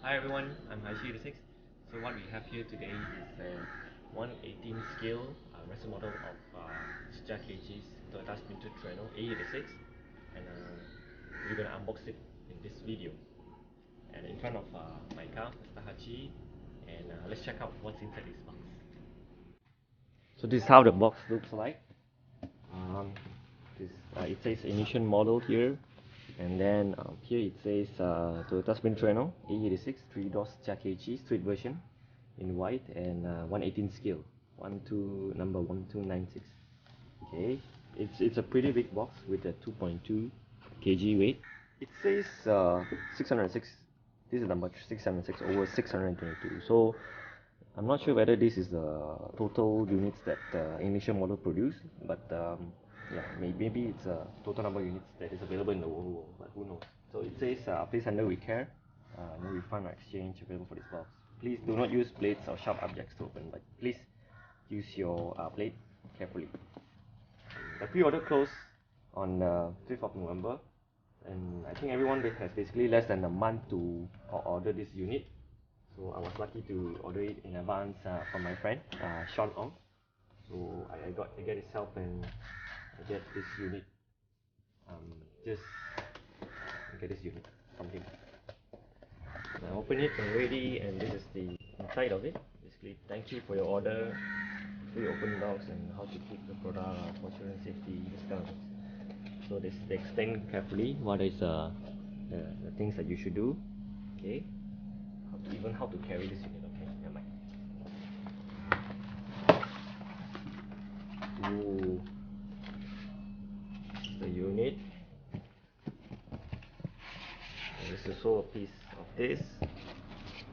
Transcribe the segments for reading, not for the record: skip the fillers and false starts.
Hi everyone, I'm Keiichi AE86. So what we have here today is a 1/18 scale resin model of Tsuchiya Keiichi's Toyota Sprinter Treno AE86, and we're gonna unbox it in this video. And in front of my car, Mr. Hachi, and let's check out what's inside this box. So this is how the box looks like. It says emission model here, and then here it says Toyota Sprinter Treno AE86 3-door Tsuchiya Keiichi street version in white and 1/18 scale, number 1296. Okay, it's a pretty big box with a 2.2 kg weight. It says 606. This is number 606 over 622. So I'm not sure whether this is the total units that the initial model produced, but yeah, maybe it's a total number of units that is available in the whole world, but who knows. So it says please handle with care, no refund or exchange available for this box. Please do not use blades or sharp objects to open, but please use your blade carefully. The pre-order closed on 5th of November, and I think everyone has basically less than a month to order this unit. So I was lucky to order it in advance from my friend Sean Ong. So I get his help, and I get this unit. Just get this unit from him. I open it already, and this is the inside of it. Basically, thank you for your order, free open docs, and how to keep the product for children safety, this kind of things. So they explain carefully what is the things that you should do. Okay, even how to carry this unit. Okay, never mind. Ooh, this is the unit. And this is also a piece of this.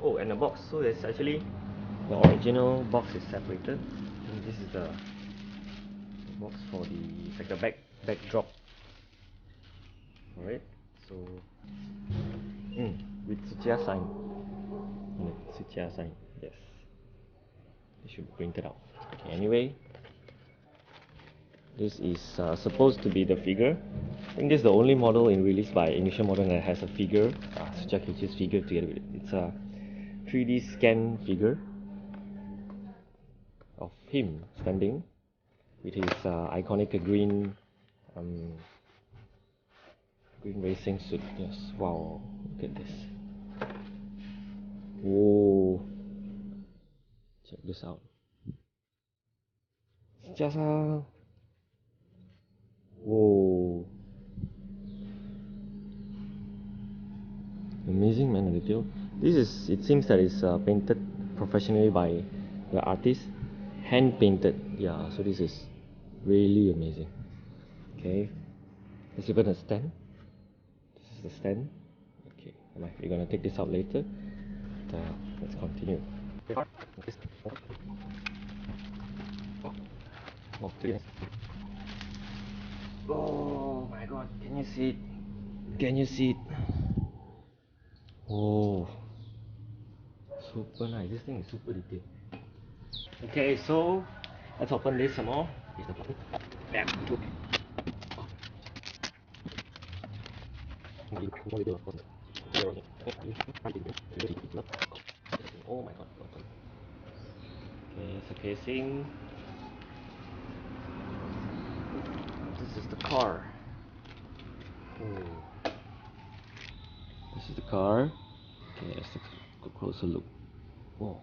Oh, and the box. So there's actually the original box is separated. And this is the box for like the backdrop for it. So with Tsuchiya sign. Tsuchiya sign. Yes. It should be printed out. Okay, anyway, this is supposed to be the figure. I think this is the only model in release by initial model that has a figure, Tsuchiya Keiichi's figure together with it. It's a 3D scan figure of him standing with his iconic green racing suit. Yes, wow, look at this. Whoa, check this out. Just whoa, amazing, man, the detail. It seems that it's painted professionally by the artist, hand painted. Yeah, so this is really amazing. Okay, there's even a stand. This is the stand. Okay, we're gonna take this out later. Let's continue. Oh my god, can you see it? Can you see it? Oh, super nice. This thing is super detailed. Okay, so let's open this some more. Back to oh my god. Okay, it's a casing. This is the car. Oh, this is the car. Okay, let's take a closer look. Oh,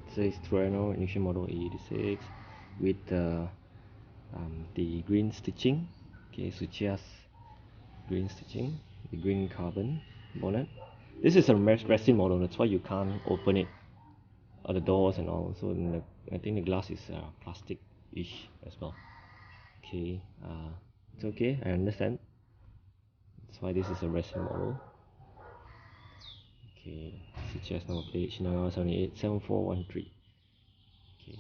it says Treno initial model AE86 with the green stitching. Okay, Tsuchiya's green stitching, the green carbon bonnet. This is a resin model, that's why you can't open it, the doors and all. So I think the glass is plastic-ish as well. Okay, it's okay, I understand. That's why this is a resin model. Okay, Tsuchiya's number plate Chanel 787413. Okay,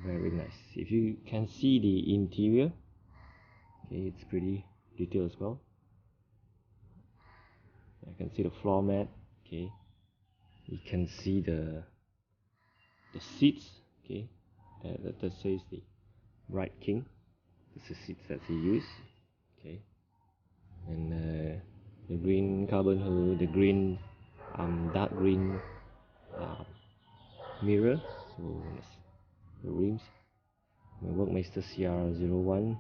very nice. If you can see the interior, okay, it's pretty detailed as well. I can see the floor mat. Okay, you can see the seats. Okay, that says the Bright King. This is seats that he used. Okay, and the green carbon hood, the green dark green mirror. So yes, the rims, my Workmeister CR01.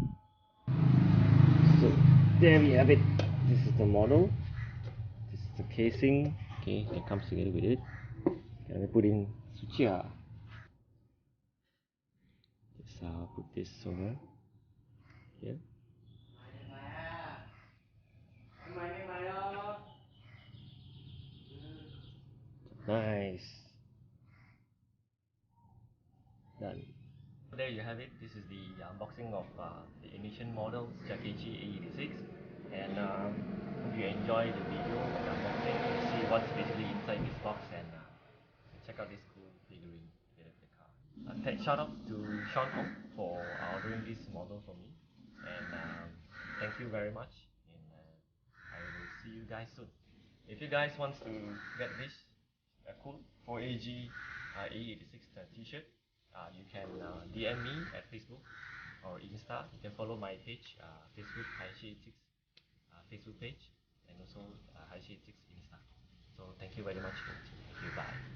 So there we have it. This is the model. This is the casing. Okay, that comes together with it. And I put in Tsuchiya. Just put this over here. Nice. Done. There you have it. This is the unboxing of the Ignition model Tsuchiya Keiichi AE86, and hope you enjoy the video of the unboxing. You see what's basically inside this box, and check out this cool figurine here of the car. Shout out to Sean Ong for ordering this model for me, and thank you very much. And I will see you guys soon. If you guys want to get this cool 4AG AE86 t-shirt, you can DM me at Facebook or Insta. You can follow my page, Facebook Keiichi86 Facebook page, and also Keiichi86 Insta. So thank you very much for watching. Thank you. Bye.